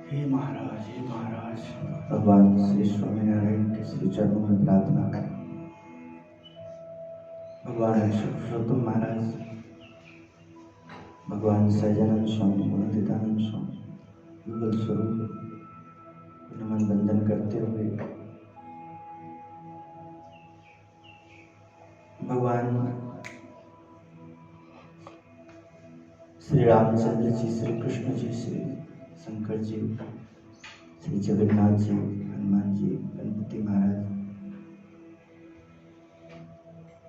हे महाराज भगवान श्री स्वामीनारायण के श्री चरणों में प्रार्थना करें। भगवान पुरुषोत्तम महाराज, भगवान सहजानंद स्वामी, गुणातीतानंद स्वामी, युगल स्वरूप नमन बंदन करते हुए भगवान श्री रामचंद्र जी, श्री कृष्ण जी, श्री शंकर जी, श्री जगन्नाथ जी, हनुमान जी, गणपति महाराज,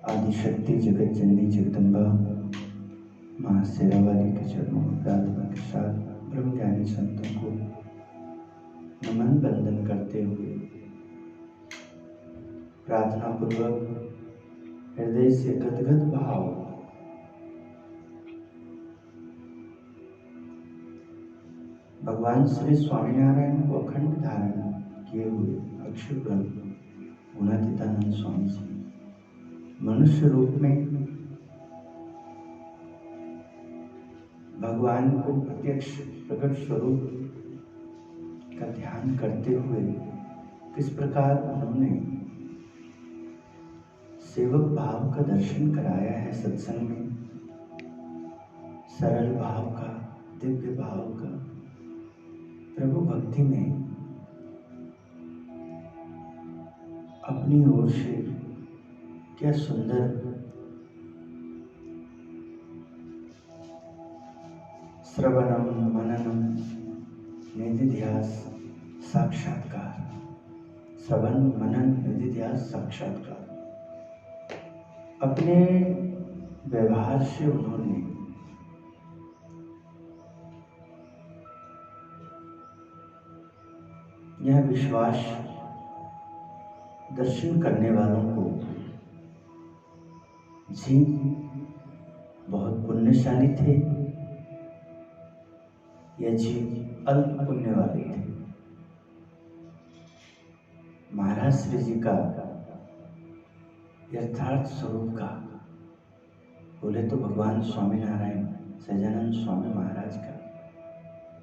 आदि शक्ति जगत जननी जगदम्बा माँ शेरावाली के चरणों में प्रार्थना के साथ ब्रह्मज्ञानी संतों को नमन बंदन करते हुए प्रार्थना पूर्वक हृदय से गदगद भाव भगवान श्री स्वामीनारायण को अखंड धारण किए हुए अक्षुब्रह्म गुणातीतानंद स्वामी जी मनुष्य रूप में भगवान को प्रत्यक्ष प्रकट स्वरूप का ध्यान करते हुए किस प्रकार उन्होंने सेवक भाव का दर्शन कराया है सत्संग में, सरल भाव का, दिव्य भाव का, प्रभु भक्ति में अपनी ओर से क्या सुंदर श्रवणम मननम निधिध्यास साक्षात्कार, श्रवण मनन निधिध्यास साक्षात्कार अपने व्यवहार से उन्होंने यह विश्वास दर्शन करने वालों को जी बहुत पुण्यशाली थे या जी अल्प पुण्य वाले थे। महाराज श्री जी का यथार्थ स्वरूप का बोले तो भगवान स्वामीनारायण सहजानंद स्वामी महाराज का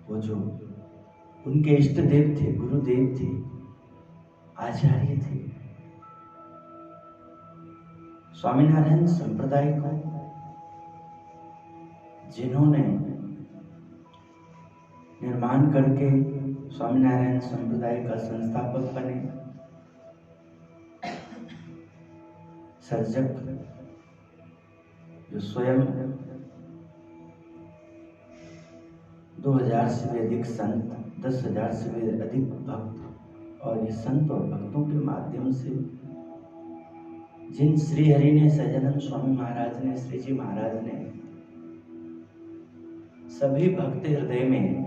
वो जो उनके इष्ट देव थे, गुरुदेव थे, आचार्य थे, स्वामीनारायण संप्रदाय को जिन्होंने निर्माण करके स्वामीनारायण संप्रदाय का संस्थापक बने, सर्जक जो स्वयं 2000 से भी अधिक संत, 10,000 से भी अधिक भक्त और ये संत और भक्तों के माध्यम से जिन श्री हरि ने, सहजानंद स्वामी महाराज ने, श्री जी महाराज ने सभी भक्त हृदय में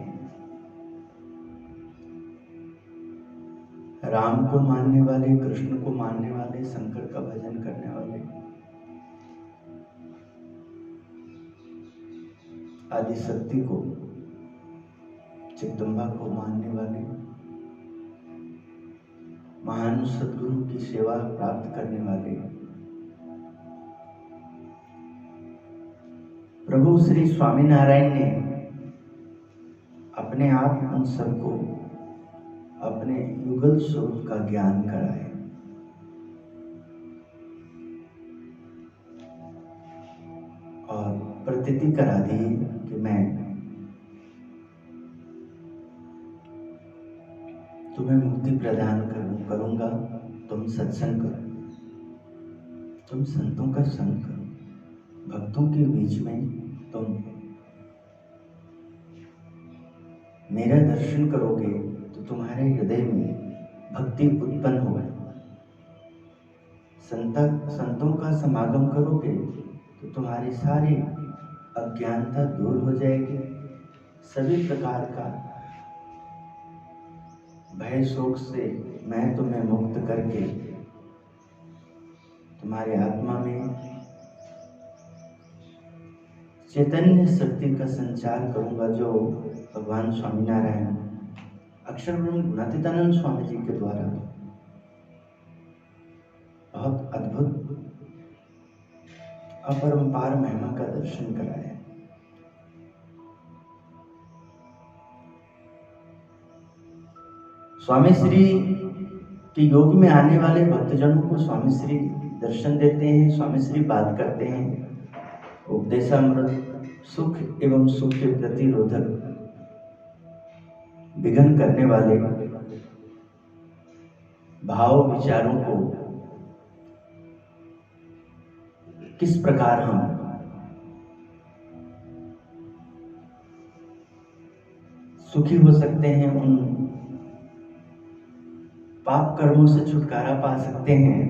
राम को मानने वाले, कृष्ण को मानने वाले, शंकर का भजन करने वाले, आदि शक्ति को, जगदम्बा को मानने वाले, महान सद्गुरु की सेवा प्राप्त करने वाले प्रभु श्री स्वामीनारायण ने अपने आप उन सबको अपने युगल स्वरूप का ज्ञान कराए। प्रतीति करा दी कि मैं तुम्हें मुक्ति प्रदान करूंगा, तुम सत्संग करो, तुम संतों का संग करो, भक्तों के बीच में तुम मेरा दर्शन करोगे तो तुम्हारे हृदय में भक्ति उत्पन्न होगी। संतों का समागम करोगे तो तुम्हारी सारी अज्ञानता दूर हो जाएगी, सभी प्रकार का भय शोक से मैं तुम्हें मुक्त करके तुम्हारी आत्मा में चैतन्य शक्ति का संचार करूंगा, जो भगवान स्वामीनारायण अक्षर ब्रह्म गुणातीतानंद स्वामी जी के द्वारा बहुत अद्भुत अपरंपार महिमा का दर्शन कराया। स्वामी श्री के योग में आने वाले भक्तजनों को स्वामी श्री दर्शन देते हैं, स्वामी श्री बात करते हैं। उपदेशामृत सुख एवं सुख के प्रतिरोधक विघ्न करने वाले भाव विचारों को किस प्रकार हम सुखी हो सकते हैं, उन पाप कर्मों से छुटकारा पा सकते हैं।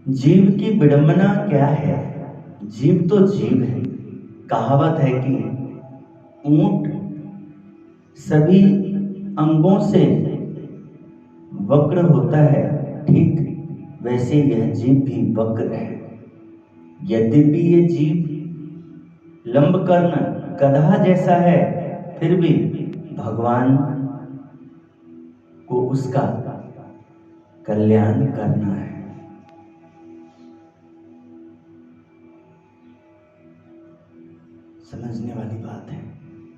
जीव की विडंबना क्या है? जीव तो जीव है। कहावत है कि ऊंट सभी अंगों से वक्र होता है, ठीक वैसे यह जीव भी वक्र है। यद्यपि ये जीव लंबकर्ण गधा जैसा है, फिर भी भगवान को उसका कल्याण करना है। समझने वाली बात है।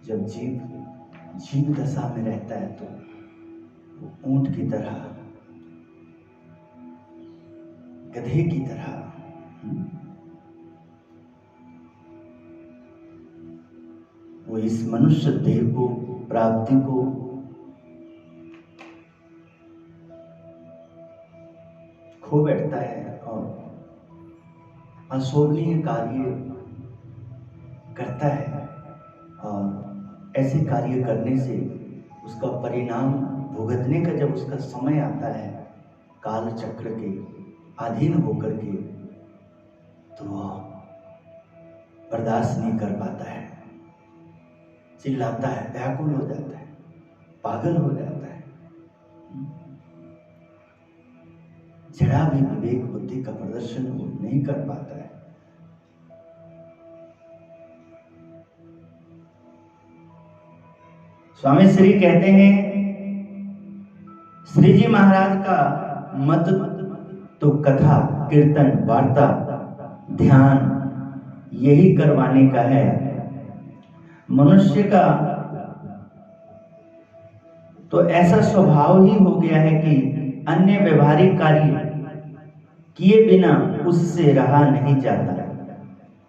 जब जीव दशा में रहता है तो वो ऊंट की तरह, गधे की तरह वो इस मनुष्य देह को प्राप्ति को खो बैठता है और अशोभनीय कार्य करता है, और ऐसे कार्य करने से उसका परिणाम भुगतने का जब उसका समय आता है काल चक्र के अधीन होकर के, तो वह बर्दाश्त नहीं कर पाता है, चिल्लाता है, व्याकुल हो जाता है, पागल हो जाता है। जरा भी विवेक बुद्धि का प्रदर्शन वो नहीं कर पाता है। स्वामी श्री कहते हैं, श्री जी महाराज का मत तो कथा कीर्तन वार्ता ध्यान यही करवाने का है। मनुष्य का तो ऐसा स्वभाव ही हो गया है कि अन्य व्यवहारिक कार्य किए बिना उससे रहा नहीं जाता।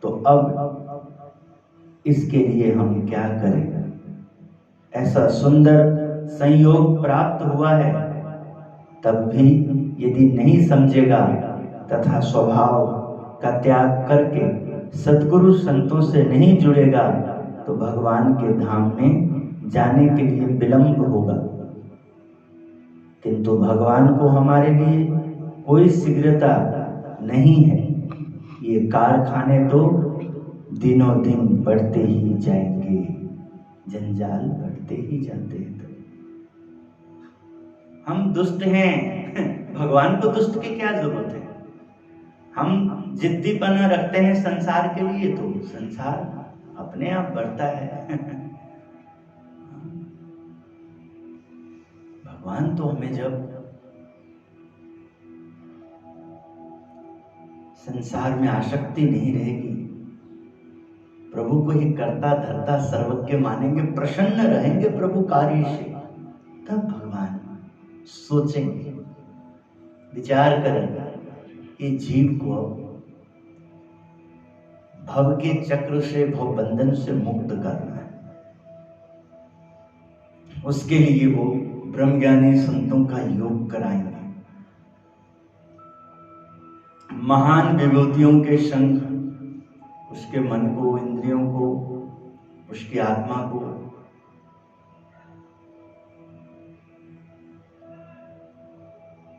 तो अब इसके लिए हम क्या करें? ऐसा सुंदर संयोग प्राप्त हुआ है, तब भी यदि नहीं समझेगा तथा स्वभाव का त्याग करके सद्गुरु संतों से नहीं जुड़ेगा, तो भगवान के धाम में जाने के लिए विलंब होगा। किंतु भगवान को हमारे लिए कोई शीघ्रता नहीं है। ये कारखाने तो दिनों दिन बढ़ते ही जाएंगे, जंजाल बढ़ते ही जाते हैं। तो हम दुष्ट हैं, भगवान को दुष्ट की क्या जरूरत है? हम जिद्दीपना रखते हैं संसार के लिए, तो संसार अपने आप बढ़ता है। भगवान तो हमें जब संसार में आसक्ति नहीं रहेगी, प्रभु को ही कर्ता धर्ता सर्वज्ञ मानेंगे, प्रसन्न रहेंगे प्रभु कार्य से, तब भगवान सोचेंगे, विचार करेंगे, ये जीव को भव के चक्र से, भव बंधन से मुक्त करना है। उसके लिए वो ब्रह्मज्ञानी संतों का योग कराएंगे, महान विभूतियों के संग उसके मन को, इंद्रियों को, उसकी आत्मा को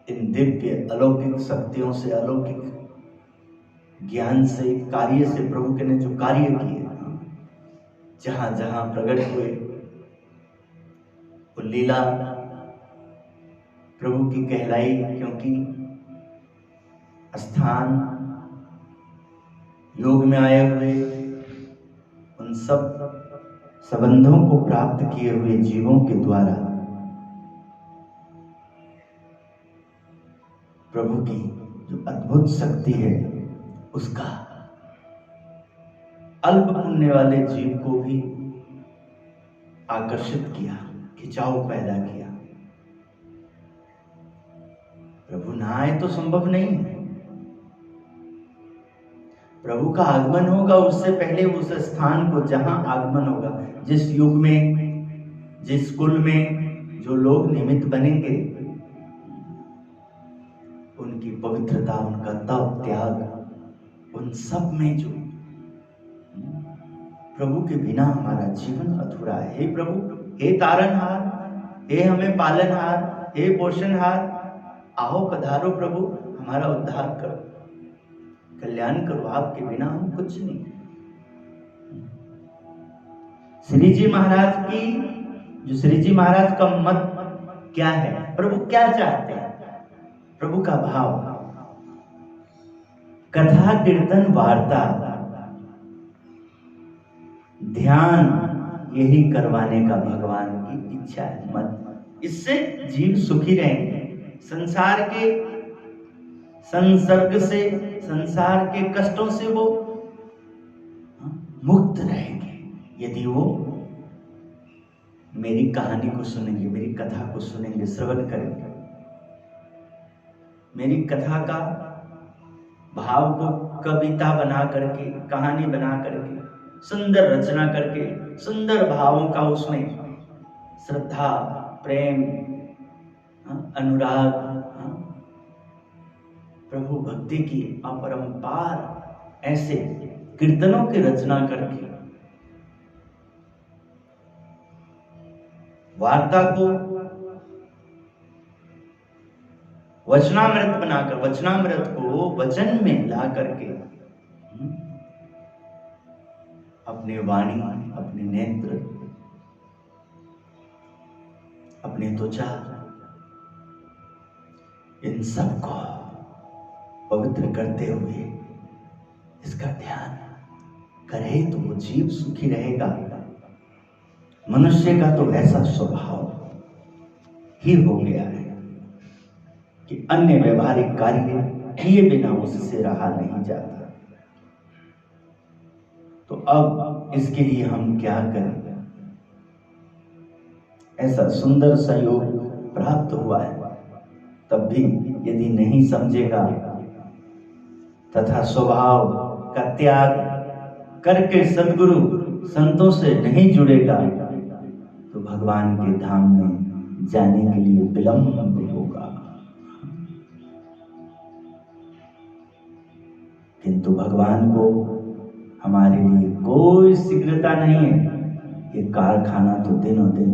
इन दिव्य अलौकिक शक्तियों से, अलौकिक ज्ञान से, कार्य से, प्रभु के ने जो कार्य किए, जहां जहां प्रकट हुए वो लीला प्रभु की कहलाई, क्योंकि स्थान योग में आए हुए उन सब संबंधों को प्राप्त किए हुए जीवों के द्वारा प्रभु की जो अद्भुत शक्ति है उसका अल्प पुण्य वाले जीव को भी आकर्षित किया, खिंचाव पैदा किया। प्रभु ना आए तो संभव नहीं है। प्रभु का आगमन होगा, उससे पहले उस स्थान को जहां आगमन होगा, जिस युग में, जिस कुल में जो लोग निमित्त बनेंगे, उनकी पवित्रता, उनका तप, त्याग, उन सब में जो प्रभु के बिना हमारा जीवन अधूरा है। हे प्रभु, हे तारनहार, हे हमें पालनहार, हे पोषणहार, आओ पधारो प्रभु, हमारा उद्धार करो, कल्याण करो, आपके बिना हम कुछ नहीं। श्री जी महाराज की, जो श्री जी महाराज का मत क्या है, प्रभु क्या चाहते हैं, प्रभु का भाव, कथा कीर्तन वार्ता ध्यान, यही करवाने का भगवान की इच्छा है, मत। इससे जीव सुखी रहेंगे, संसार के संसर्ग से, संसार के कष्टों से वो मुक्त रहेंगे यदि वो मेरी कहानी को सुनेंगे, मेरी कथा को सुनेंगे, श्रवण करेंगे। मेरी कथा का भाव को कविता बना करके, कहानी बना करके, सुंदर रचना करके, सुंदर भावों का उसमें श्रद्धा, प्रेम, अनुराग, प्रभु भक्ति की अपरंपार ऐसे कीर्तनों की रचना करके वार्ता को वचनामृत बनाकर, वचनामृत को वचन में ला करके अपने वाणी, अपने नेत्र, अपने त्वचा, इन सब को पवित्र करते हुए इसका ध्यान करे तो वो जीव सुखी रहेगा। मनुष्य का तो ऐसा स्वभाव ही हो गया है कि अन्य व्यवहारिक कार्य किए बिना उससे रहा नहीं जाता। तो अब इसके लिए हम क्या करें? ऐसा सुंदर सहयोग प्राप्त हुआ है, तब भी यदि नहीं समझेगा तथा स्वभाव का त्याग करके सद्गुरु संतों से नहीं जुड़ेगा तो भगवान के धाम में जाने के लिए विलंब होगा। किंतु भगवान को हमारे लिए कोई शीघ्रता नहीं है। ये कारखाना तो दिनों दिन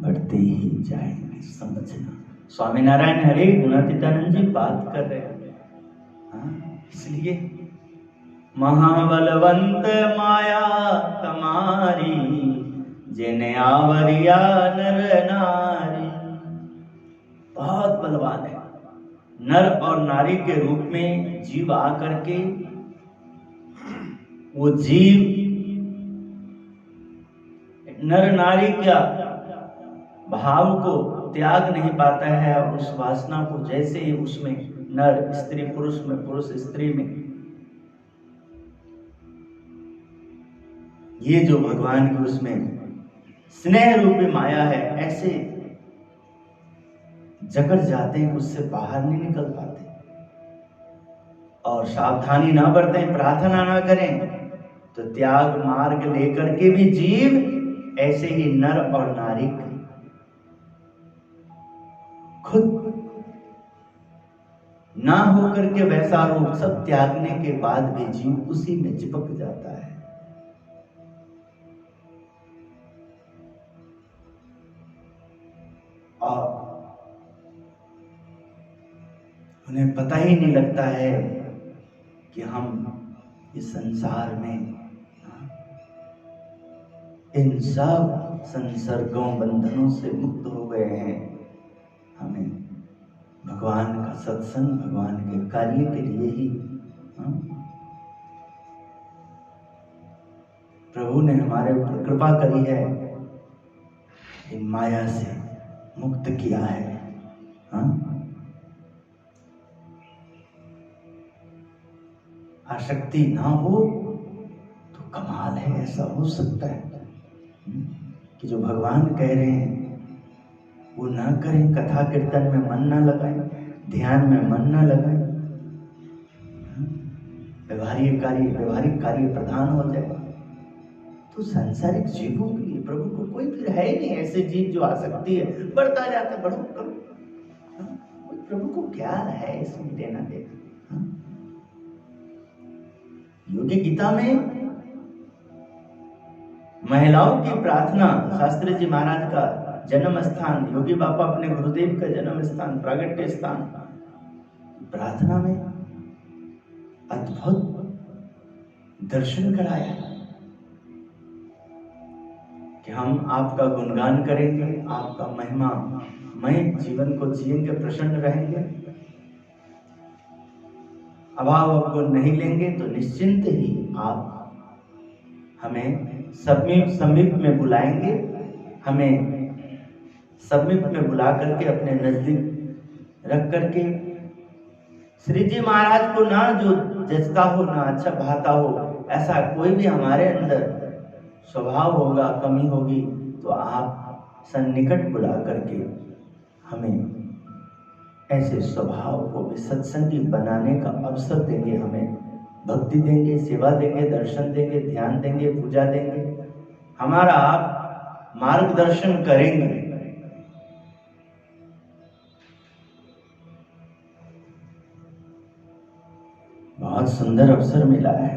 बढ़ते ही जाएंगे, समझना। स्वामीनारायण हरे गुणातीतानंद जी बात कर रहे हैं। इसलिए महाबलवंत माया तुम्हारी, जिन्हें आवरिया नर नारी। बहुत बलवान है। नर और नारी के रूप में जीव आकर के वो जीव नर नारी का भाव को त्याग नहीं पाता है और उस वासना को जैसे ही उसमें नर स्त्री, पुरुष में पुरुष स्त्री में, ये जो भगवान की उसमें स्नेह रूपी माया है, ऐसे जकड़ जाते हैं कि उससे बाहर नहीं निकल पाते। और सावधानी ना बरतें, प्रार्थना ना करें, तो त्याग मार्ग लेकर के भी जीव ऐसे ही नर और नारी खुद ना होकर के वैसा रूप सब त्यागने के बाद भी जीव उसी में चिपक जाता है। और उन्हें पता ही नहीं लगता है कि हम इस संसार में इन सब संसर्गों बंधनों से मुक्त हो गए हैं। हमें भगवान का सत्संग, भगवान के कार्य के लिए ही प्रभु ने हमारे ऊपर कृपा करी है, इन माया से मुक्त किया है। आसक्ति ना हो तो कमाल है, ऐसा हो सकता है कि जो भगवान कह रहे हैं वो ना करें, कथा कीर्तन में मन ना लगाएं, ध्यान में मन ना लगाएं, व्यवहारिक कार्य प्रधान हो जाए, तो सांसारिक जीवों के लिए प्रभु को कोई फिर है ही नहीं। ऐसे जीव जो आसक्ति है, बढ़ता जाता, बढ़ो करो, प्रभु को क्या है इसमें देना देना। योगी गीता में महिलाओं की प्रार्थना, शास्त्री जी महाराज का जन्म स्थान, योगी बाबा अपने गुरुदेव का जन्म स्थान, प्रागट्य स्थान, प्रार्थना में अद्भुत दर्शन कराया कि हम आपका गुणगान करेंगे, आपका महिमा मय जीवन को जिएंगे, प्रसन्न रहेंगे, अभाव अवगुण नहीं लेंगे, तो निश्चिंत ही आप हमें समीप में बुलाएंगे, हमें समीप में बुला करके अपने नजदीक रख करके श्री जी महाराज को ना जो जचता हो, ना अच्छा भाता हो, ऐसा कोई भी हमारे अंदर स्वभाव होगा, कमी होगी, तो आप सन्निकट बुला करके हमें ऐसे स्वभाव को भी सत्संगी बनाने का अवसर देंगे, हमें भक्ति देंगे, सेवा देंगे, दर्शन देंगे, ध्यान देंगे, पूजा देंगे, हमारा आप मार्गदर्शन करेंगे। बहुत सुंदर अवसर मिला है।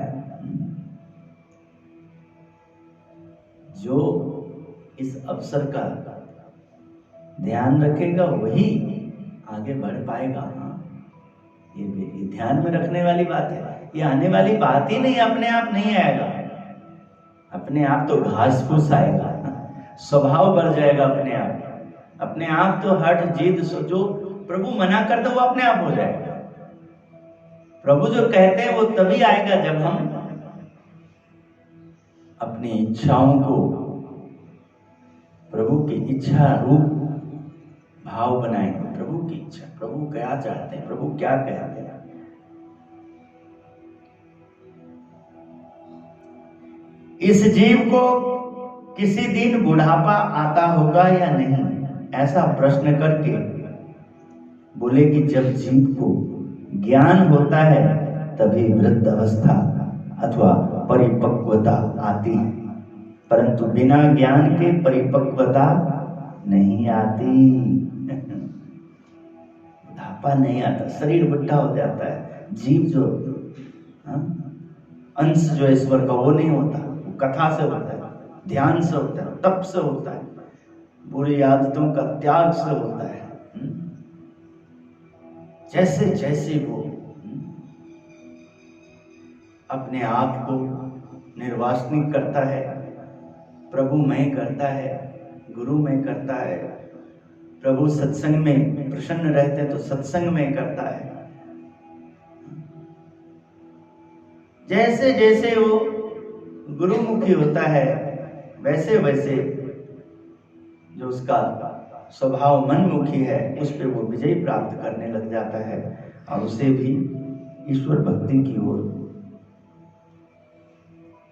जो इस अवसर का ध्यान रखेगा वही आगे बढ़ पाएगा। ये ध्यान में रखने वाली बात है, ये आने वाली बात ही नहीं, अपने आप नहीं आएगा। अपने आप तो घास फूस आएगा, स्वभाव बढ़ जाएगा अपने आप तो हट जिद जो प्रभु मना कर दो वो अपने आप हो जाएगा। प्रभु जो कहते हैं वो तभी आएगा जब हम अपनी इच्छाओं को प्रभु की इच्छा रूप भाव बनाएंगे। प्रभु की इच्छा, प्रभु क्या चाहते हैं, प्रभु क्या कहते हैं। इस जीव को किसी दिन बुढ़ापा आता होगा या नहीं, ऐसा प्रश्न करके बोले कि जब जीव को ज्ञान होता है तभी वृद्ध अवस्था अथवा परिपक्वता आती है, परंतु बिना ज्ञान के परिपक्वता नहीं आती। बुढ़ापा नहीं आता, शरीर बुढ़ा हो जाता है। जीव जो अंश जो ईश्वर का वो नहीं होता, वो कथा से होता है, ध्यान से होता है, तप से होता है, बुरी आदतों का त्याग से होता है। जैसे जैसे वो अपने आप को निर्वासनिक करता है, प्रभुमय करता है, गुरुमय करता है, प्रभु सत्संग में प्रसन्न रहते हैं तो सत्संग में करता है। जैसे जैसे वो गुरुमुखी होता है वैसे वैसे जो उसका स्वभाव मनमुखी है उस पे वो विजय प्राप्त करने लग जाता है और उसे भी ईश्वर भक्ति की ओर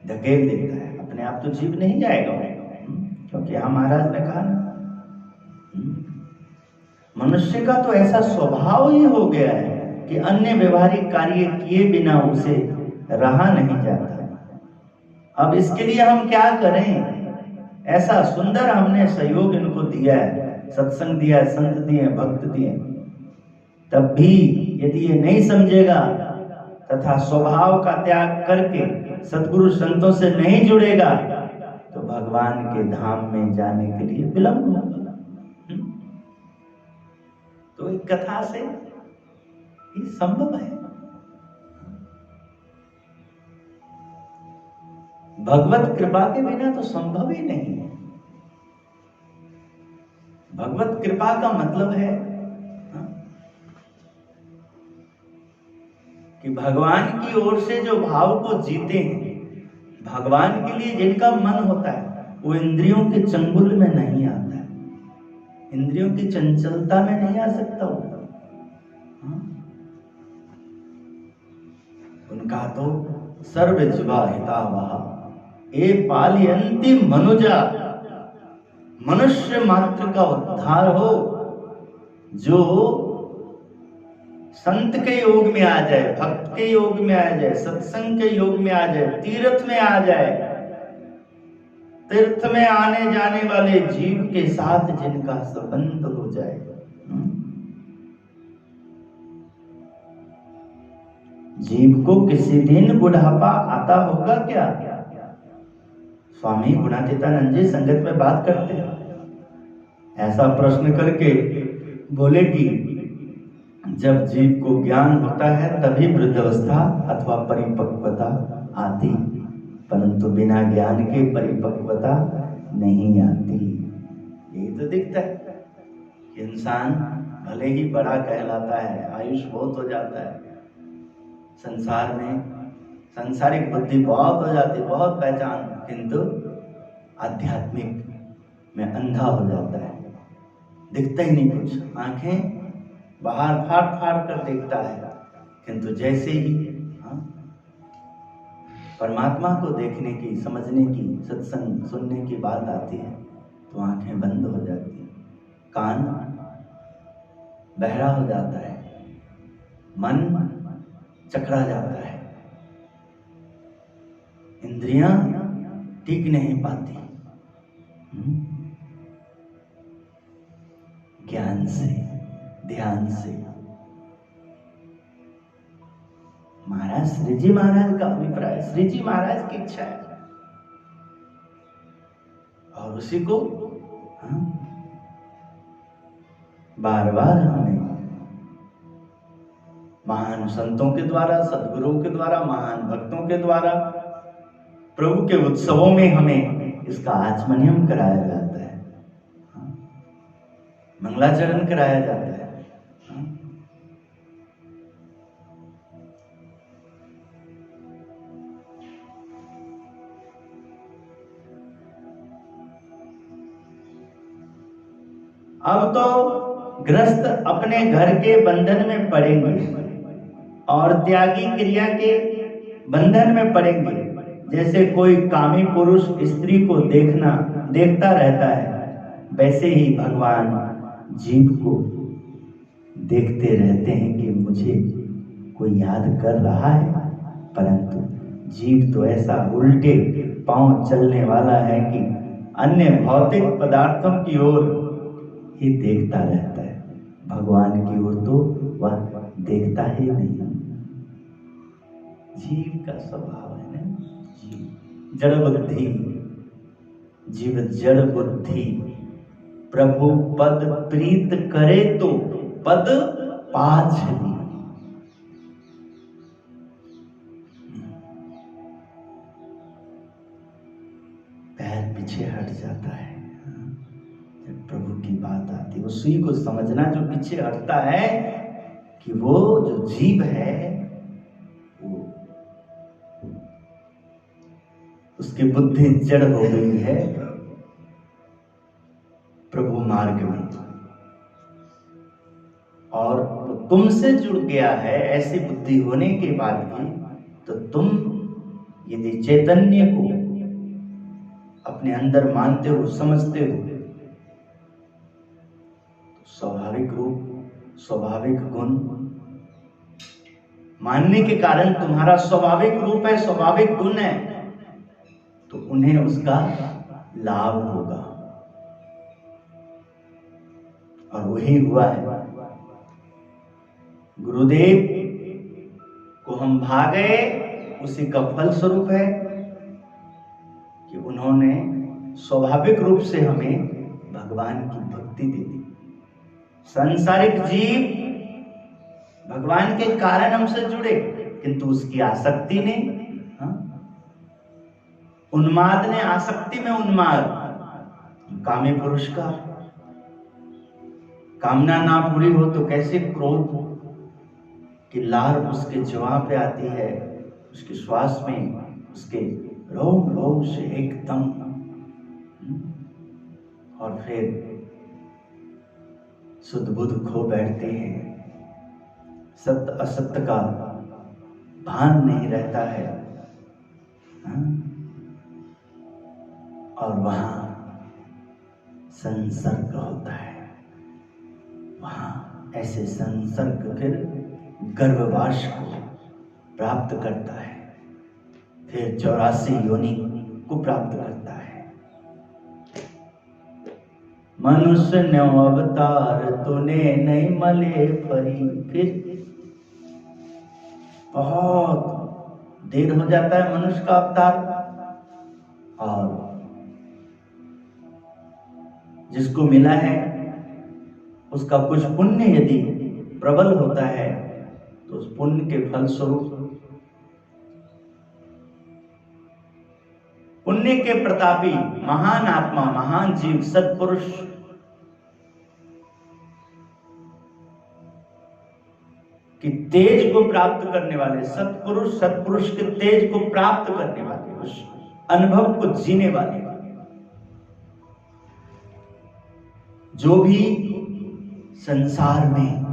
धकेल देता है। अपने आप तो जीव नहीं जाएगा, क्योंकि यहाँ महाराज ने कहा मनुष्य का तो ऐसा स्वभाव ही हो गया है कि अन्य व्यवहारिक कार्य किए बिना उसे रहा नहीं जाता। अब इसके लिए हम क्या करें? ऐसा सुंदर हमने सहयोग इनको दिया है, सत्संग दिया है, संत दिए, भक्त दिए, तब भी यदि ये नहीं समझेगा तथा स्वभाव का त्याग करके सद्गुरु संतों से नहीं जुड़ेगा तो भगवान के धाम में जाने के लिए विलंब होगा। तो एक कथा से ये संभव है। भगवत कृपा के बिना तो संभव ही नहीं है। भगवत कृपा का मतलब है कि भगवान की ओर से जो भाव को जीते हैं, भगवान के लिए जिनका मन होता है, वो इंद्रियों के चंगुल में नहीं आता है, इंद्रियों की चंचलता में नहीं आ सकता वो। उनका तो सर्व जीवा हितावह ए पालयन्ति मनुजा, मनुष्य मात्र का उद्धार हो, जो संत के योग में आ जाए, भक्त के योग में आ जाए, सत्संग के योग में आ जाए, तीर्थ में आ जाए, तीर्थ में आने जाने वाले जीव के साथ जिनका संबंध हो जाए। जीव को किसी दिन बुढ़ापा आता होगा क्या? स्वामी गुणातीतानंद जी संगत में बात करते हैं, ऐसा प्रश्न करके बोले कि जब जीव को ज्ञान होता है तभी वृद्धावस्था अथवा परिपक्वता आती, परंतु बिना ज्ञान के परिपक्वता नहीं आती। यही तो दिखता है कि इंसान भले ही बड़ा कहलाता है, आयुष बहुत हो जाता है, संसार में सांसारिक बुद्धि बहुत हो जाती, बहुत पहचान, किंतु आध्यात्मिक में अंधा हो जाता है, दिखता ही नहीं कुछ, आंखें बाहर फाड़ फाड़ कर देखता है, किंतु जैसे ही परमात्मा को देखने की, समझने की, सत्संग सुनने की बात आती है तो आंखें बंद हो जाती हैं, कान बहरा हो जाता है, मन चकरा जाता है, इंद्रियां टिक नहीं पाती। ज्ञान से, ध्यान से। महाराज श्री जी महाराज का अभिप्राय, श्री जी महाराज की इच्छा है और उसी को बार बार हमें महान संतों के द्वारा, सद्गुरुओं के द्वारा, महान भक्तों के द्वारा, प्रभु के उत्सवों में हमें इसका आचमनियम कराया जाता है, मंगलाचरण कराया जाता है। अब तो गृहस्थ अपने घर के बंधन में पड़ेंगे और त्यागी क्रिया के बंधन में पड़ेंगे। जैसे कोई कामी पुरुष स्त्री को देखता रहता है, वैसे ही भगवान जीव को देखते रहते हैं कि मुझे कोई याद कर रहा है, परंतु जीव तो ऐसा उल्टे पांव चलने वाला है कि अन्य भौतिक पदार्थों की ओर ही देखता रहता है, भगवान की ओर तो वह देखता ही नहीं। जीव का स्वभाव है ना, जड़ बुद्धि, जीव जड़ बुद्धि। प्रभु पद प्रीत करे तो पद पाछली। पैर पीछे हट जाता है जब प्रभु की बात आती है। उसी को समझना, जो पीछे हटता है कि वो जो जीव है वो उसकी बुद्धि जड़ हो गई है प्रभु मार्ग में, और तो तुमसे जुड़ गया है। ऐसी बुद्धि होने के बाद भी तो तुम यदि चैतन्य को अपने अंदर मानते हो, समझते हो, तो स्वाभाविक रूप, स्वाभाविक गुण मानने के कारण तुम्हारा स्वाभाविक रूप है, स्वाभाविक गुण है, तो उन्हें उसका लाभ होगा। और वही हुआ है। गुरुदेव को हम भा गए, उसी का फल स्वरूप है कि उन्होंने स्वाभाविक रूप से हमें भगवान की भक्ति दे दी। सांसारिक जीव भगवान के कारण हमसे जुड़े, किंतु उसकी आसक्ति ने, उन्माद ने, आसक्ति में उन्माद, कामी पुरुष का कामना ना पूरी हो तो कैसे क्रोध की लहर उसके जवाब पे आती है, उसके श्वास में, उसके रोम रोम से एकदम, और फिर शुद्ध बुद्ध खो बैठते हैं, सत्य असत्य का भान नहीं रहता है, और वहां संसर्ग होता है। वहां ऐसे संसर्ग फिर गर्भवास को प्राप्त करता है, फिर 84 योनि को प्राप्त करता है। मनुष्य ने अवतार तूने नहीं मले फरी, फिर बहुत देर हो जाता है मनुष्य का अवतार, और जिसको मिला है उसका कुछ पुण्य यदि प्रबल होता है तो उस पुण्य के फल स्वरूप, पुण्य के प्रतापी महान आत्मा, महान जीव, सत्पुरुष कि तेज को प्राप्त करने वाले, सत्पुरुष के तेज को प्राप्त करने वाले, उस अनुभव को जीने वाले, जो भी संसार में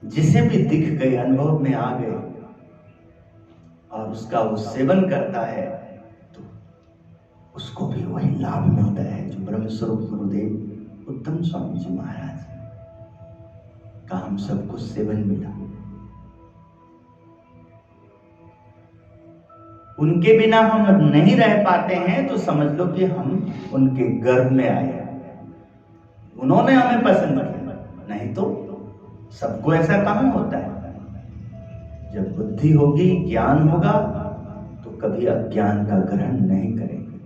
जिसे भी दिख गए, अनुभव में आ गए और उसका वो सेवन करता है, तो उसको भी वही लाभ मिलता है जो ब्रह्म स्वरूप गुरुदेव उत्तम स्वामी जी महाराज का हम सबको सेवन मिला। उनके बिना हम नहीं रह पाते हैं तो समझ लो कि हम उनके गर्भ में आए, उन्होंने हमें पसंद किया, नहीं तो सबको ऐसा कहां होता है। जब बुद्धि होगी, ज्ञान होगा, तो कभी अज्ञान का ग्रहण नहीं करेंगे।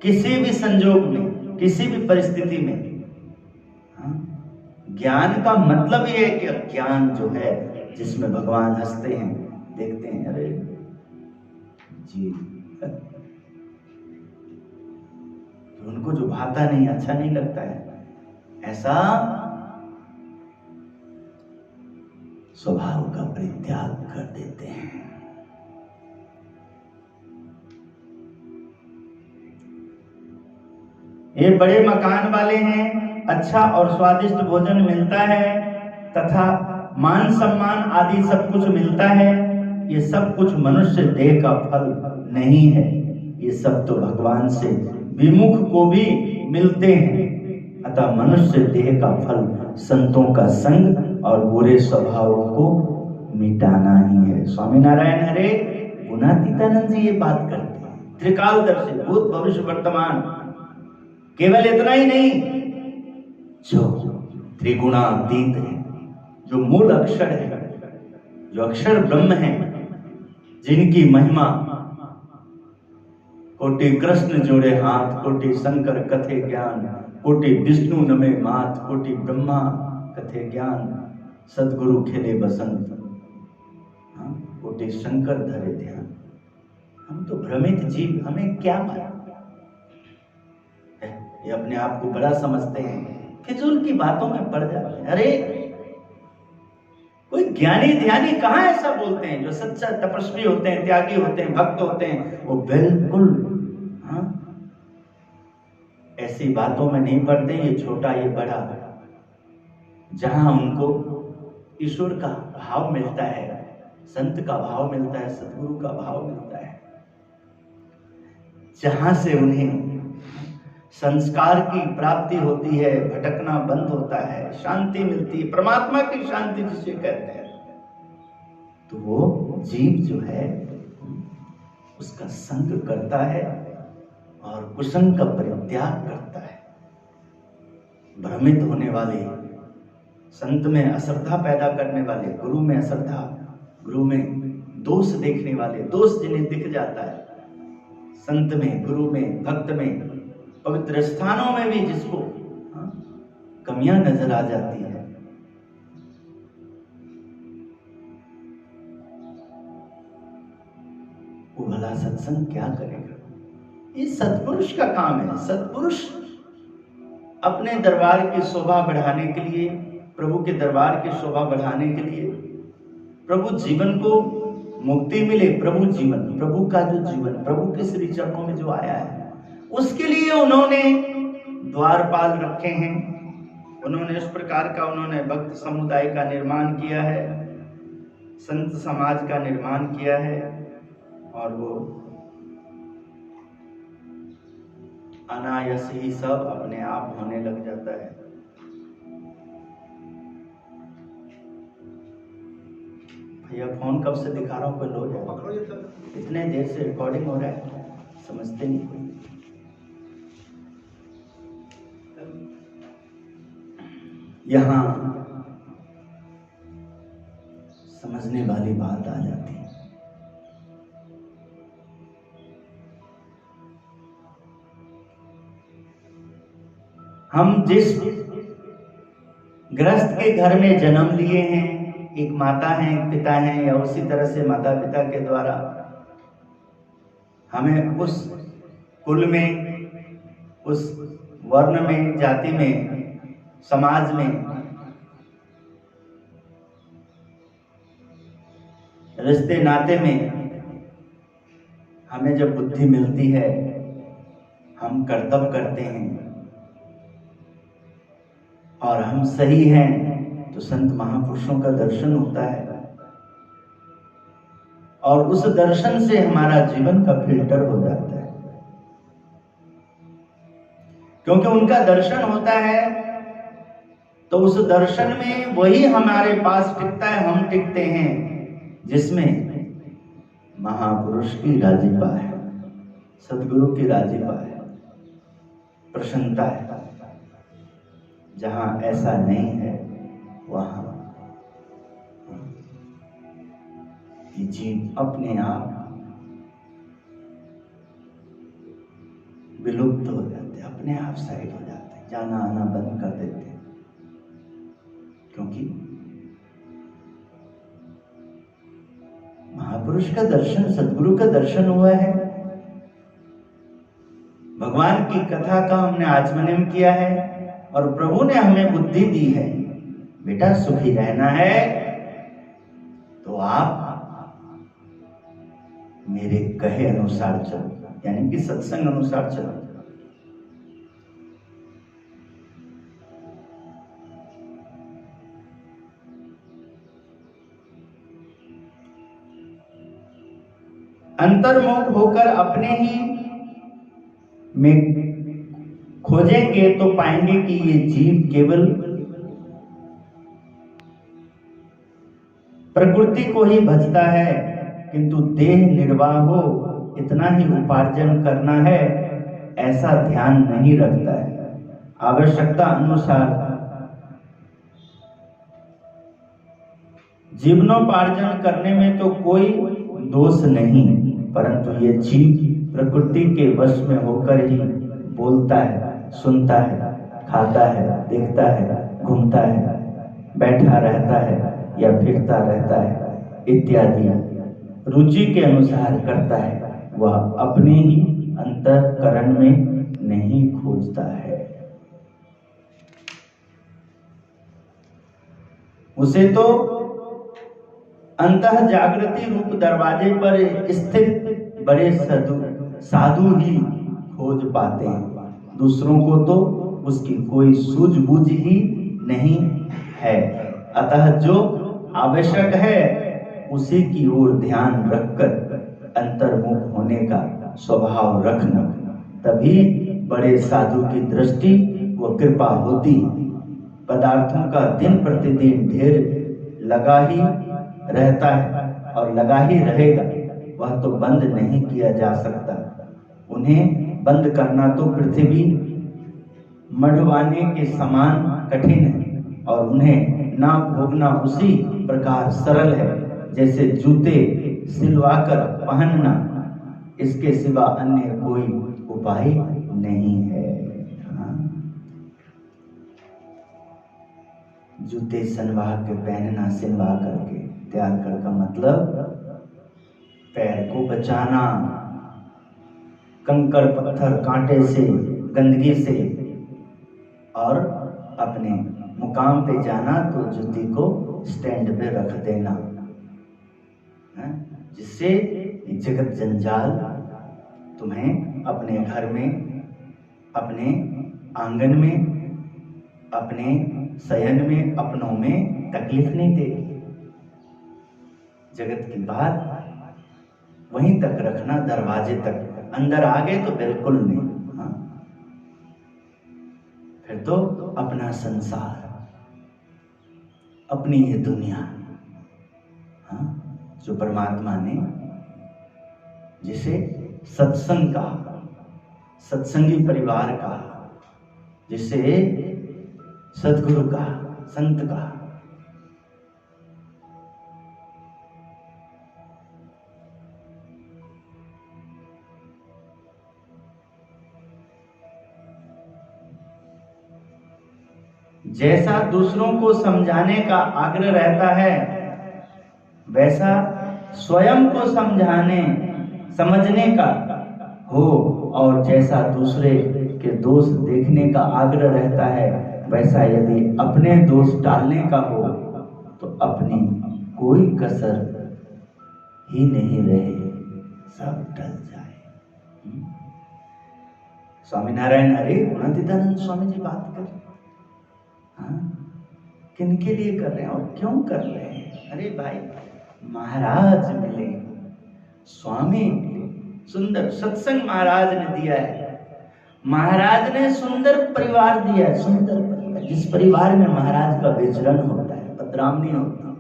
किसी भी संजोग में, किसी भी परिस्थिति में, ज्ञान का मतलब ये है कि अज्ञान जो है, जिसमें भगवान हंसते हैं, देखते हैं, अरे जी, उनको जो भाता नहीं, अच्छा नहीं लगता है, ऐसा स्वभाव का परित्याग कर देते हैं। ये बड़े मकान वाले हैं, अच्छा और स्वादिष्ट भोजन मिलता है तथा मान सम्मान आदि सब कुछ मिलता है। ये सब कुछ मनुष्य देह का फल नहीं है, ये सब तो भगवान से विमुख को भी मिलते हैं। अतः मनुष्य देह का फल संतों का संग और बुरे स्वभावों को मिटाना ही है। स्वामी नारायण हरे गुणातीतानंद जी ये बात करते हैं, त्रिकालदर्शी, भूत भविष्य वर्तमान। केवल इतना ही नहीं, जो त्रिगुणातीत है, जो मूल अक्षर है, जो अक्षर ब्रह्म है, जिनकी महिमा कोटि कृष्ण जोड़े हाथ, कोटि शंकर कथे ज्ञान, कोटि विष्णु नमे मात, कोटि ब्रह्मा कथे ज्ञान, सदगुरु खेले बसंत, कोटि शंकर धरे ध्यान। हम तो भ्रमित जीव, हमें क्या मालूम, ये अपने आप को बड़ा समझते हैं, फिजूल की बातों में पड़ जाते हैं। अरे कोई ज्ञानी ध्यानी कहाँ ऐसा बोलते हैं? जो सच्चा तपस्वी होते हैं, त्यागी होते हैं, भक्त होते हैं, वो बिल्कुल ऐसी बातों में नहीं पड़ते। ये छोटा ये बड़ा, जहां उनको ईश्वर का भाव मिलता है, संत का भाव मिलता है, सतगुरु का भाव मिलता है, जहां से उन्हें संस्कार की प्राप्ति होती है, भटकना बंद होता है, शांति मिलती है, परमात्मा की शांति जिसे कहते हैं। तो वो जीव जो है उसका संग करता है और कुसंग का परित्याग करता है। भ्रमित होने वाले, संत में अश्रद्धा पैदा करने वाले, गुरु में अश्रद्धा, गुरु में दोष देखने वाले, दोष जिन्हें दिख जाता है, संत में, गुरु में, भक्त में, पवित्र स्थानों में भी जिसको कमियां नजर आ जाती है, वो भला सत्संग क्या करेगा? ये सत्पुरुष का काम है। सत्पुरुष अपने दरबार की शोभा बढ़ाने के लिए, प्रभु के दरबार की शोभा बढ़ाने के लिए, प्रभु जीवन को मुक्ति मिले, प्रभु जीवन, प्रभु का जो जीवन, प्रभु के श्री चरणों में जो आया है, उसके लिए उन्होंने द्वारपाल रखे हैं। उन्होंने इस प्रकार का उन्होंने भक्त समुदाय का निर्माण किया है, संत समाज का निर्माण किया है, और वो अनायास ही सब अपने आप होने लग जाता है। भैया फोन कब से दिखा रहा हूँ, कोई लो जाए, इतने देर से रिकॉर्डिंग हो रहा है, समझते नहीं कोई। यहाँ समझने वाली बात आ जाती है। हम जिस गृहस्थ के घर में जन्म लिए हैं, एक माता है, एक पिता है, या उसी तरह से माता पिता के द्वारा हमें उस कुल में, उस वर्ण में, जाति में, समाज में, रिश्ते नाते में हमें जब बुद्धि मिलती है, हम कर्तव्य करते हैं और हम सही हैं, तो संत महापुरुषों का दर्शन होता है और उस दर्शन से हमारा जीवन का फिल्टर हो जाता है। क्योंकि उनका दर्शन होता है तो उस दर्शन में वही हमारे पास टिकता है, हम टिकते हैं, जिसमें महापुरुष की राजीपा है, सदगुरु की राजीपा है, प्रसन्नता है। जहां ऐसा नहीं है वहां ये जीव अपने आप विलुप्त हो जाते, अपने आप साइड हो जाते, जाना आना बंद कर देते, क्योंकि महापुरुष का दर्शन, सदगुरु का दर्शन हुआ है। भगवान की कथा का हमने आचमन किया है और प्रभु ने हमें बुद्धि दी है, बेटा सुखी रहना है तो आप मेरे कहे अनुसार चलो, यानी कि सत्संग अनुसार चलो। अंतर्मुख होकर अपने ही में खोजेंगे तो पाएंगे कि ये जीव केवल प्रकृति को ही भजता है, किंतु देह निर्वाह हो इतना ही उपार्जन करना है ऐसा ध्यान नहीं रखता है। आवश्यकता अनुसार जीवनोपार्जन करने में तो कोई दोष नहीं, परंतु ये जीव प्रकृति के वश में होकर ही बोलता है, सुनता है, खाता है, देखता है, घूमता है, बैठा रहता है या फिरता रहता है इत्यादि रुचि के अनुसार करता है। वह अपने ही अंतःकरण में नहीं खोजता है। उसे तो अंतः जागृति रूप दरवाजे पर स्थित बड़े साधु ही खोज पाते हैं, दूसरों को तो उसकी कोई सूझबूझ ही नहीं है। अतः जो आवश्यक है उसी की ओर ध्यान रखकर अंतर्मुख होने का स्वभाव रखना, तभी बड़े साधु की दृष्टि व कृपा होती, पदार्थों का दिन प्रतिदिन ढेर लगा ही रहता है और लगा ही रहेगा, वह तो बंद नहीं किया जा सकता। उन्हें बंद करना तो पृथ्वी मढ़वाने के समान कठिन है और उन्हें ना भोगना उसी प्रकार सरल है जैसे जूते सिलवाकर पहनना। इसके सिवा अन्य कोई उपाय नहीं है। हाँ? जूते सिलवा के पहनना, सिलवा करके तैयार कर का मतलब पैर को बचाना कंकड़ पत्थर कांटे से, गंदगी से, और अपने मुकाम पे जाना तो जूती को स्टैंड पे रख देना, जिससे जगत जंजाल तुम्हें अपने घर में, अपने आंगन में, अपने शयन में, अपनों में तकलीफ नहीं देगी। जगत की बात वहीं तक रखना, दरवाजे तक, अंदर आ गए तो बिल्कुल नहीं। हाँ? फिर तो अपना संसार, अपनी ये दुनिया, हाँ? जो परमात्मा ने जिसे सत्संग का, सत्संगी परिवार का, जिसे सद्गुरु का, संत का, जैसा दूसरों को समझाने का आग्रह रहता है, वैसा स्वयं को समझने का हो, और जैसा दूसरे के दोष देखने का आग्रह रहता है, वैसा यदि अपने दोष टालने का हो तो अपनी कोई कसर ही नहीं रहे, सब टल जाए। स्वामीनारायण अरे गुणातीतानंद स्वामी जी बात कर, हाँ? किनके लिए कर रहे हैं और क्यों कर रहे हैं? अरे भाई, महाराज मिले, स्वामी मिले, सुंदर सत्संग महाराज ने दिया है। महाराज ने सुंदर परिवार दिया है, सुंदर परिवार, जिस परिवार में महाराज का विचरण होता है, बदनामी होती है,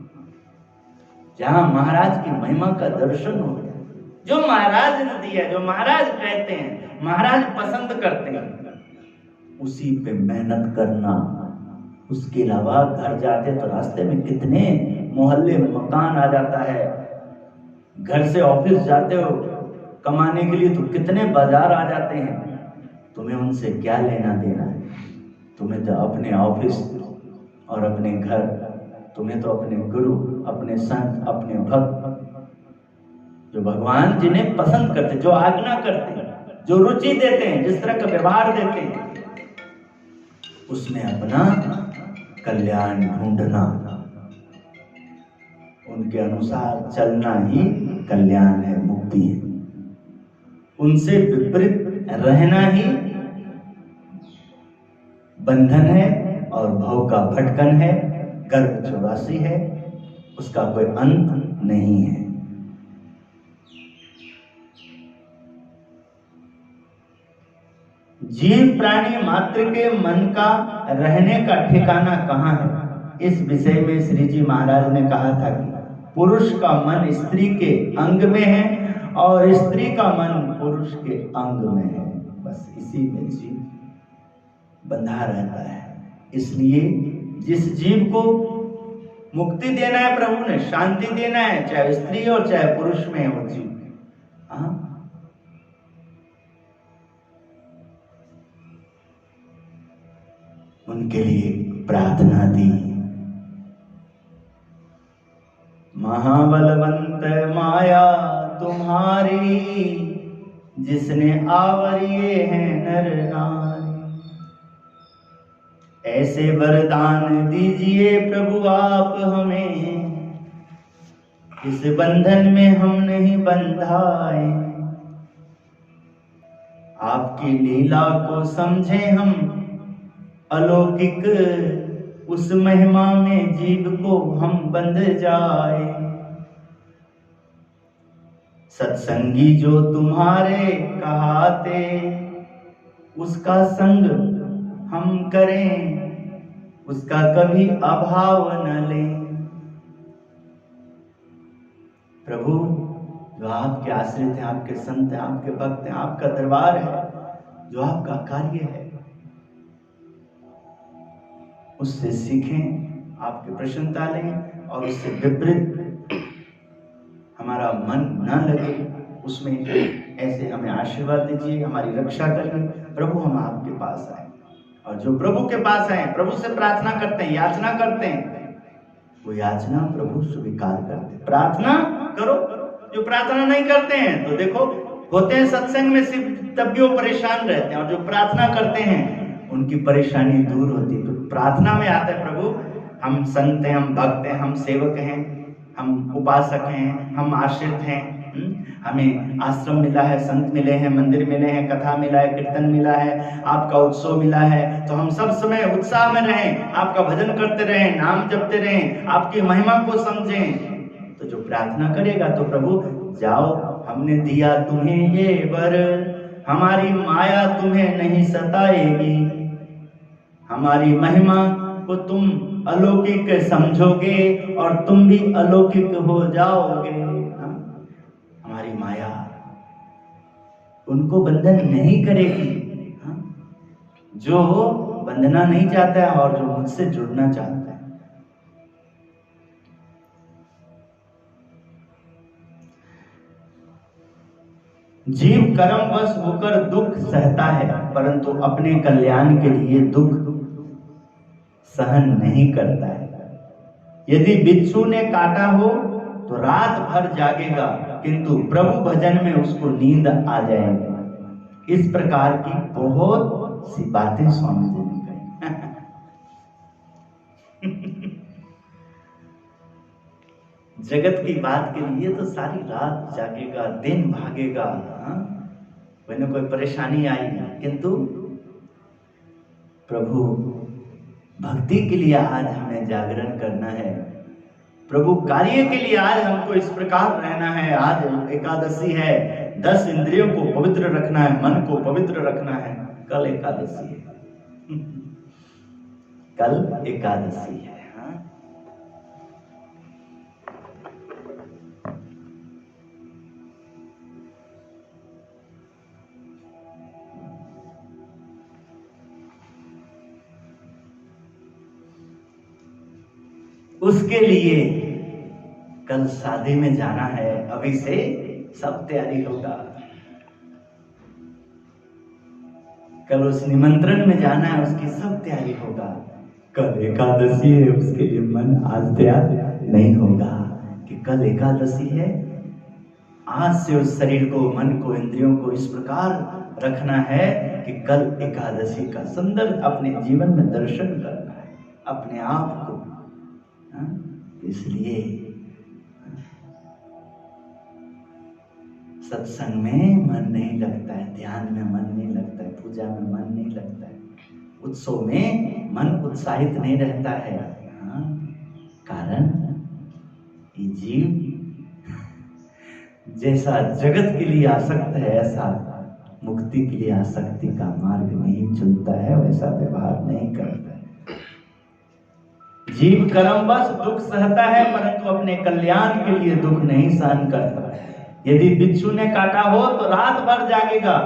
जहां महाराज की महिमा का दर्शन होता है, जो महाराज ने दिया, जो महाराज कहते हैं, महाराज पसंद करते हैं, उसी पे मेहनत करना। उसके अलावा घर जाते तो रास्ते में कितने मोहल्ले में मकान आ जाता है, घर से ऑफिस जाते हो कमाने के लिए तो कितने बाजार आ जाते हैं, तुम्हें उनसे क्या लेना देना है? तुम्हें तो अपने ऑफिस और अपने घर, तुम्हें तो अपने गुरु, अपने संत, अपने भक्त, जो भगवान जिन्हें पसंद करते, जो आज्ञा करते हैं, जो रुचि देते हैं, जिस तरह का व्यवहार देते हैं, उसमें अपना कल्याण ढूंढना, उनके अनुसार चलना ही कल्याण है, मुक्ति है। उनसे विपरीत रहना ही बंधन है और भव का भटकन है, गर्भ 84 है, उसका कोई अंत नहीं है। जीव प्राणी मात्र के मन का रहने का ठिकाना कहाँ है? इस विषय में श्री जी महाराज ने कहा था कि पुरुष का मन स्त्री के अंग में है और स्त्री का मन पुरुष के अंग में है। बस इसी में जीव बंधा रहता है। इसलिए जिस जीव को मुक्ति देना है प्रभु ने, शांति देना है, चाहे स्त्री हो चाहे पुरुष में हो जीव, हाँ, उनके लिए प्रार्थना दी। महाबलवंत माया तुम्हारी, जिसने आवरिए हैं नर नारी, ऐसे वरदान दीजिए प्रभु आप हमें, इस बंधन में हम नहीं बंधाए। आपकी लीला को समझे हम अलौकिक, उस महिमा में जीव को हम बंध जाए। सत्संगी जो तुम्हारे कहाते, उसका संग हम करें, उसका कभी अभाव न लें। प्रभु जो आपके आश्रित हैं, आपके संत हैं, आपके भक्त हैं, आपका दरबार है, जो आपका कार्य है, उससे सीखें, आपकी प्रसन्नता लें और उससे विपरीत हमारा मन न लगे उसमें, ऐसे हमें आशीर्वाद दीजिए, हमारी रक्षा करिए। प्रभु हम आपके पास आए, और जो प्रभु के पास आए, प्रभु से प्रार्थना करते हैं, याचना करते हैं, वो याचना प्रभु स्वीकार करते हैं। प्रार्थना करो। जो प्रार्थना नहीं करते हैं तो देखो होते हैं सत्संग में सिर्फ, तब भी वो परेशान रहते हैं, और जो प्रार्थना करते हैं उनकी परेशानी दूर होती है। तो प्रार्थना में आता है प्रभु हम संत हैं, हम भक्त हैं, हम सेवक हैं, हम उपासक हैं, हम आश्रित हैं, हमें आश्रम मिला है, संत मिले हैं, मंदिर मिले हैं, कथा मिला है, कीर्तन मिला है, आपका उत्सव मिला है, तो हम सब समय उत्साह में रहें, आपका भजन करते रहें, नाम जपते रहें, आपकी महिमा को समझें। तो जो प्रार्थना करेगा तो प्रभु जाओ, हमने दिया तुम्हें ये वर, हमारी माया तुम्हें नहीं सताएगी, हमारी महिमा को तुम अलौकिक समझोगे और तुम भी अलौकिक हो जाओगे। हमारी माया उनको बंधन नहीं करेगी, जो बंधना नहीं चाहता है और जो मुझसे जुड़ना चाहता है। जीव कर्मवश होकर दुख सहता है, परंतु अपने कल्याण के लिए दुख सहन नहीं करता है। यदि बिच्छू ने काटा हो तो रात भर जागेगा, किंतु प्रभु भजन में उसको नींद आ जाएगी। इस प्रकार की बहुत सी बातें स्वामी जी ने कही। जगत की बात के लिए तो सारी रात जागेगा, दिन भागेगा, कोई ना कोई परेशानी आई, किंतु प्रभु भक्ति के लिए आज हमें जागरण करना है, प्रभु कार्य के लिए आज हमको इस प्रकार रहना है। आज एकादशी है, 10 इंद्रियों को पवित्र रखना है, मन को पवित्र रखना है। कल एकादशी है, कल एकादशी है। उसके लिए कल शादी में जाना है, अभी से सब तैयारी होगा। कल उस निमंत्रण में जाना है, उसकी सब तैयारी होगा। कल एकादशी है, उसके लिए मन आज तैयार नहीं होगा कि कल एकादशी है। आज से उस शरीर को, मन को, इंद्रियों को इस प्रकार रखना है कि कल एकादशी का सुंदर अपने जीवन में दर्शन करना है, अपने आप को। इसलिए सत्संग में मन नहीं लगता है, ध्यान में मन नहीं लगता है, पूजा में मन नहीं लगता है, उत्सव में मन उत्साहित नहीं रहता है। कारण ये जीव जैसा जगत के लिए आसक्त है, ऐसा मुक्ति के लिए आसक्ति का मार्ग नहीं चुनता है, वैसा व्यवहार नहीं करता है। जीव कर्मवश दुख सहता है, परंतु अपने कल्याण के लिए दुख नहीं सहन करता। यदि बिच्छू ने काटा हो तो रात भर जागेगा,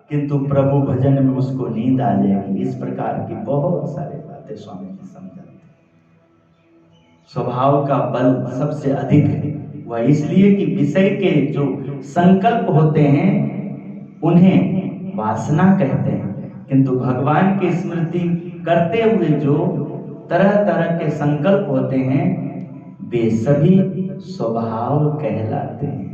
किंतु प्रभु भजन में उसको नींद आ जाएगी। इस प्रकार की बहुत सारी बातें स्वामी जी समझाते हैं। स्वभाव का बल सबसे अधिक है, वह इसलिए कि विषय के जो संकल्प होते हैं उन्हें वासना कहते हैं, किंतु भगवान की स्मृति करते हुए जो तरह तरह के संकल्प होते हैं वे सभी स्वभाव कहलाते हैं।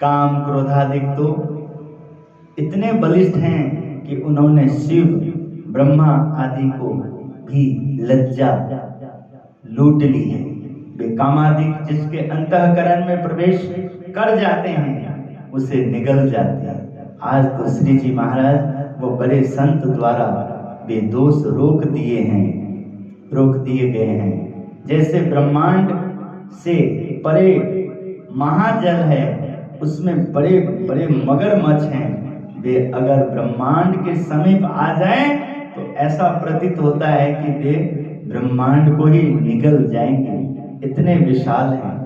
काम क्रोधादिक तो इतने बलिष्ठ हैं कि उन्होंने शिव, ब्रह्मा आदि को भी लज्जा लूट ली है। वे कामादिक जिसके अंतःकरण में प्रवेश कर जाते हैं उसे निगल जाते हैं। आज तो श्री जी महाराज वो बड़े संत द्वारा वे दोष रोक दिए गए हैं। जैसे ब्रह्मांड से परे महाजल है, उसमें बड़े बड़े मगरमच्छ हैं, वे अगर ब्रह्मांड के समीप आ जाएं तो ऐसा प्रतीत होता है कि वे ब्रह्मांड को ही निगल जाएंगे, इतने विशाल हैं।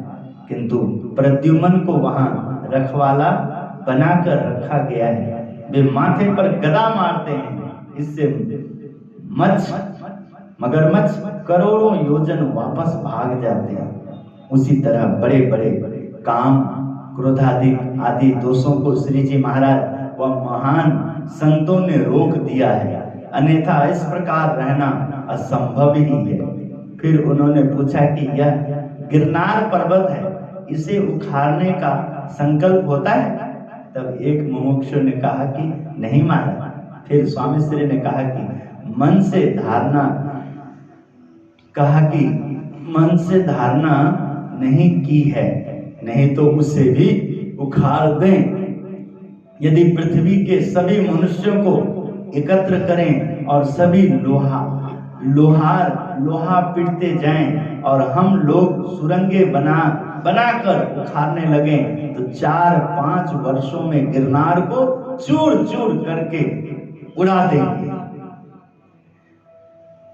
किंतु प्रद्युम्न को वहां रखवाला बनाकर रखा गया है। वे माथे पर गदा मारते हैं, इससे मगरमच्छ करोड़ों योजन वापस भाग जाते हैं। उसी तरह बड़े बड़े काम, क्रोधादि आदि दोषों को श्री जी महाराज व महान संतों ने रोक दिया है, अन्यथा इस प्रकार रहना असंभव ही है। फिर उन्होंने पूछा कि यह गिरनार पर्वत है, इसे उखाड़ने का संकल्प होता है? तब एक मुमुक्षु ने कहा कि नहीं महाराज। फिर स्वामी श्री ने कहा कि मन से धारणा नहीं की है, नहीं तो उसे भी उखाड़ दें। यदि पृथ्वी के सभी मनुष्यों को एकत्र करें और सभी लोहा पीटते जाएं और हम लोग सुरंगे बनाकर उखाड़ने लगे तो 4-5 वर्षों में गिरनार को चूर चूर करके उड़ा देंगे।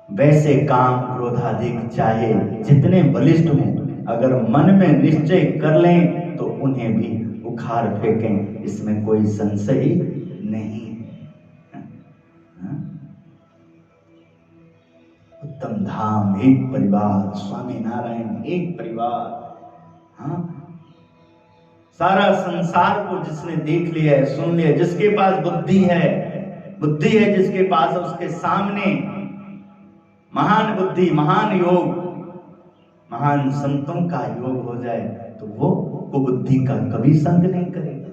वैसे काम क्रोधाधिक चाहे जितने बलिष्ठ हों, अगर मन में निश्चय कर लें तो उन्हें भी उखाड़ फेंकें, इसमें कोई संशय नहीं है। उत्तम धाम एक परिवार, स्वामी नारायण एक परिवार। सारा संसार को जिसने देख लिया है, सुन लिया, जिसके पास बुद्धि है जिसके पास, उसके सामने महान बुद्धि, महान योग, महान संतों का योग हो जाए तो वो बुद्धि का कभी संग नहीं करेगा।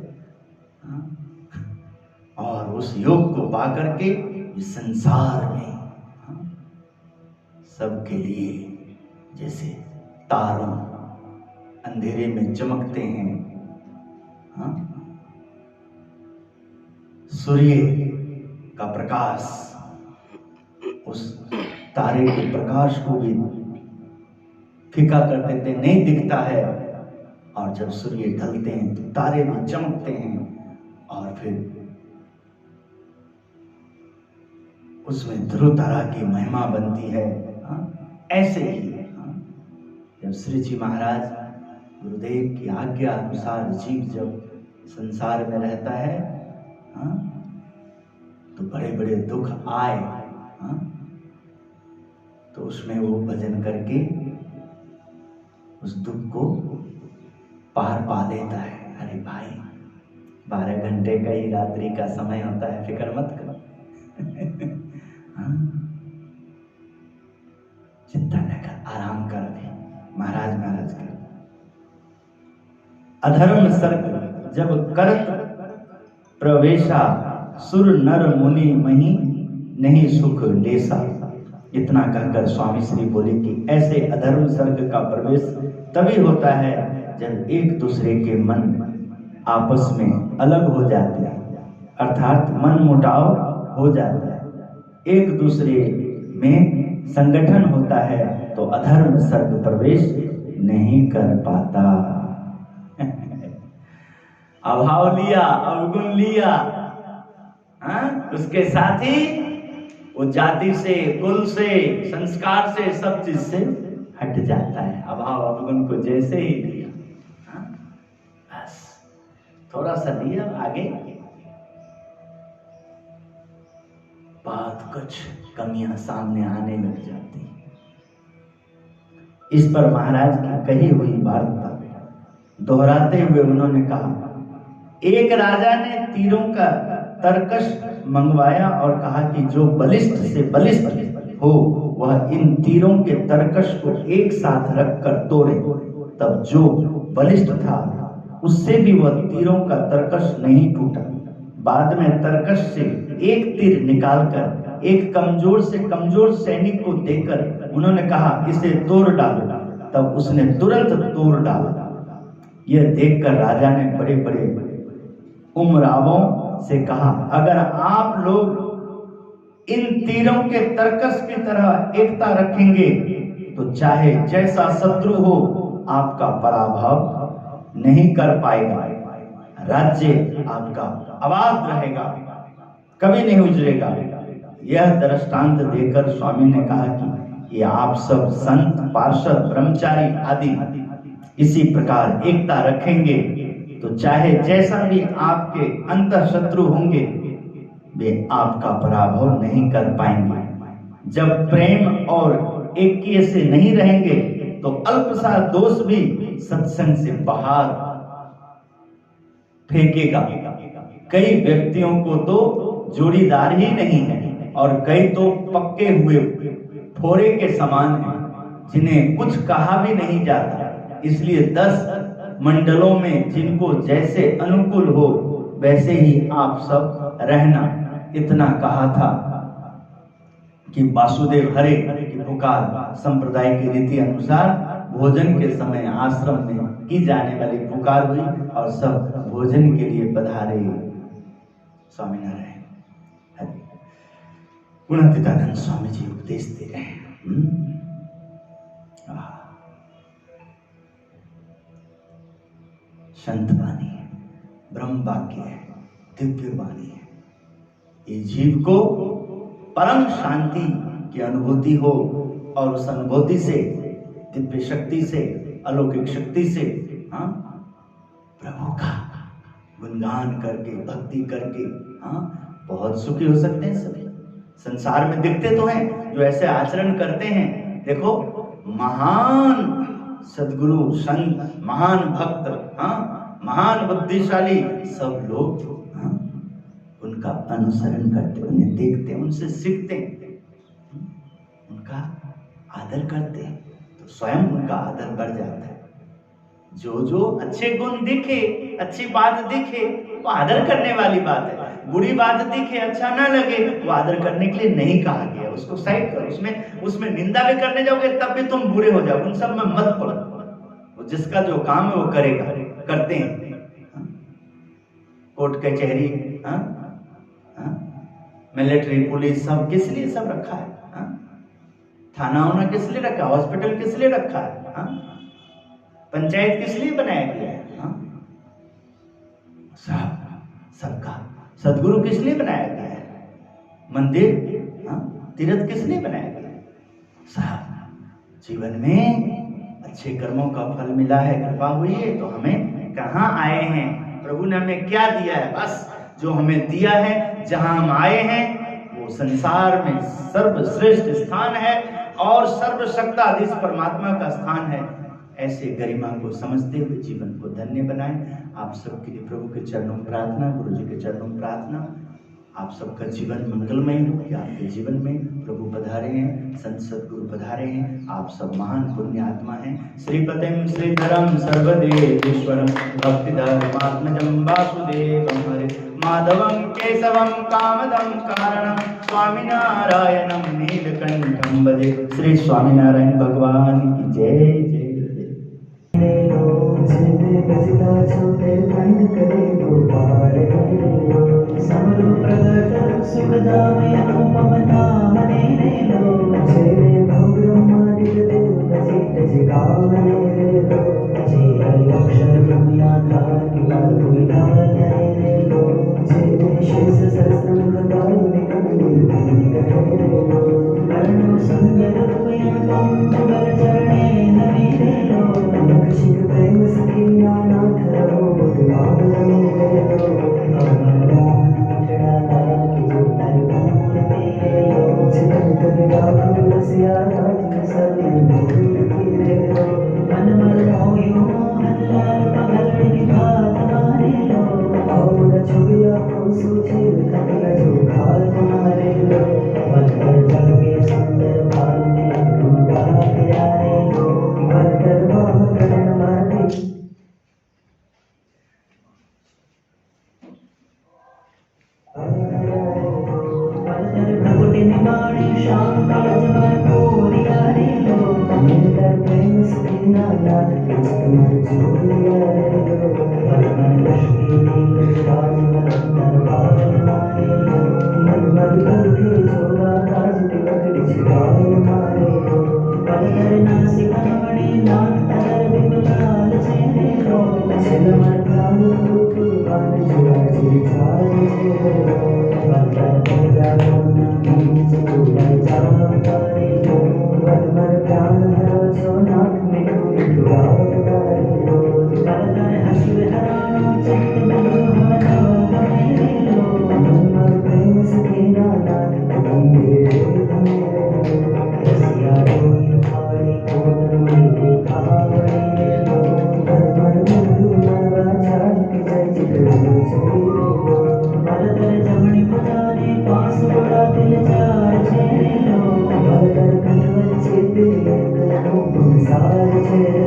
और उस योग को पा करके इस संसार में सबके लिए जैसे तारों अंधेरे में चमकते हैं, सूर्य का प्रकाश उस तारे के प्रकाश को भी फीका कर देते, नहीं दिखता है, और जब सूर्य ढलते हैं तो तारे भी चमकते हैं और फिर उसमें ध्रुव तारा की महिमा बनती है। ऐसे ही जब श्री जी महाराज गुरुदेव की आज्ञा अनुसार जीव जब संसार में रहता है तो बड़े बड़े दुख आए तो उसमें वो भजन करके उस दुख को पार पा लेता है। अरे भाई 12 घंटे का ही रात्रि का समय होता है, फिक्र मत करो। चिंता न कर, आराम कर दे। महाराज कर अधर्म सर्ग जब करत प्रवेशा, सुर नर मुनि मही नहीं सुख लेसा। इतना कहकर स्वामी श्री बोले कि ऐसे अधर्म सर्ग का प्रवेश तभी होता है जब एक दूसरे के मन आपस में अलग हो जाते हैं, अर्थात मन मुटाव हो जाता है, एक दूसरे में संगठन होता है तो अधर्म सर्ग प्रवेश नहीं कर पाता। अभाव लिया, अवगुण लिया, उसके साथ ही वो जाति से, कुल से, संस्कार से, सब चीज से हट जाता है। अभाव अवगुण को जैसे ही लिया, बस थोड़ा सा लिया, आगे बात कुछ कमियां सामने आने लग जाती। इस पर महाराज की कही हुई वार्ता दोहराते हुए उन्होंने कहा, एक राजा ने तीरों का तरकश मंगवाया और कहा कि जो बलिष्ठ से बलिष्ठ हो वह इन तीरों के तरकश को एक साथ रखकर तोड़े। तब जो बलिष्ठ था उससे भी वह तीरों का तरकश नहीं टूटा। बाद में तरकश से एक तीर निकालकर एक कमजोर से कमजोर सैनिक को देकर उन्होंने कहा, इसे तोड़ डालो। तब उसने तुरंत तोड़ डाला। यह देखकर राजा ने बड़े बड़े उमरावों से कहा, अगर आप लोग इन तीरों के तरकश की तरह एकता रखेंगे तो चाहे जैसा शत्रु हो आपका पराभव नहीं कर पाएगा। राज्य आपका आबाद रहेगा, कभी नहीं उजड़ेगा। यह दृष्टांत देकर स्वामी ने कहा कि ये आप सब संत, पार्षद, ब्रह्मचारी आदि इसी प्रकार एकता रखेंगे तो चाहे जैसा भी आपके अंतर शत्रु होंगे वे आपका पराभव नहीं कर पाएंगे। जब प्रेम और ऐक्य से नहीं रहेंगे तो अल्प सा दोष भी सत्संग से बाहर फेंकेगा। कई व्यक्तियों को तो जोड़ीदार ही नहीं है और कई तो पक्के हुए फोड़े के समान हैं जिन्हें कुछ कहा भी नहीं जाता। इसलिए 10 मंडलों में जिनको जैसे अनुकूल हो वैसे ही आप सब रहना। इतना कहा था कि वासुदेव हरे की पुकार संप्रदाय की रीति अनुसार भोजन के समय आश्रम में की जाने वाली पुकार हुई और सब भोजन के लिए पधारे। स्वामीनारायण गुणातीतानंद स्वामी जी उपदेश दे रहे हैं। संत वाणी है, ब्रह्म वाक्य है, दिव्य वाणी है। ये जीव को परम शांति की अनुभूति हो और उस अनुभूति से, दिव्य शक्ति से, अलौकिक शक्ति से प्रभु का गुणगान करके, भक्ति करके बहुत सुखी हो सकते हैं। सभी संसार में दिखते तो हैं जो ऐसे आचरण करते हैं। देखो महान सद्गुरु, संत, महान भक्त, महान बुद्धिशाली सब लोग उनका अनुसरण करते, उन्हें देखते, उनसे सीखते, उनका आदर करते हैं तो स्वयं उनका आदर बढ़ जाता है। जो जो अच्छे गुण दिखे, अच्छी बात दिखे वो आदर करने वाली बात है। बुरी बात दिखे, अच्छा ना लगे वो आदर करने के लिए नहीं कहा गया। उसको साइड करो। उसमें निंदा भी करने जाओगे तब भी तुम बुरे हो जाओ। उन सब में मत पड़ो। वो जिसका जो काम है वो करेगा, करते हैं। कोर्ट कचहरी, मिलिट्री, पुलिस सब किस लिए सब रखा है? थाना होना किस लिए रखा है? हॉस्पिटल किस लिए रखा है? पंचायत किस लिए बनाया गया है? सबका सदगुरु किस लिए बनाया गया है? मंदिर, तीर्थ किस लिए बनाया गया है? सब जीवन में अच्छे कर्मों का फल मिला है, कृपा हुई है तो हमें कहाँ आए हैं, प्रभु ने हमें क्या दिया है? बस जो हमें दिया है, जहां हम आए हैं वो संसार में सर्वश्रेष्ठ स्थान है और सर्वशक्ताधीश परमात्मा का स्थान है। ऐसे गरिमा को समझते हुए जीवन को धन्य बनाएं। आप सबके लिए प्रभु के चरणों में प्रार्थना, गुरु जी के चरणों में प्रार्थना। आप सबका जीवन मंगलमय हो कि आपके जीवन में प्रभु पधारे हैं, संत सद्गुरु पधारे हैं। आप सब महान पुण्य आत्मा हैं। श्रीपतिम श्रीधरम सर्वदेवेश्वरम भक्तिधर्मात्मजं वासुदेवं हरे माधवं केशवं कामदं कारणं स्वामिनारायणं नीलकंठं भजे। श्री स्वामीनारायण भगवान की जय जय। Nasi kamani naat adar bimlal se સાર છે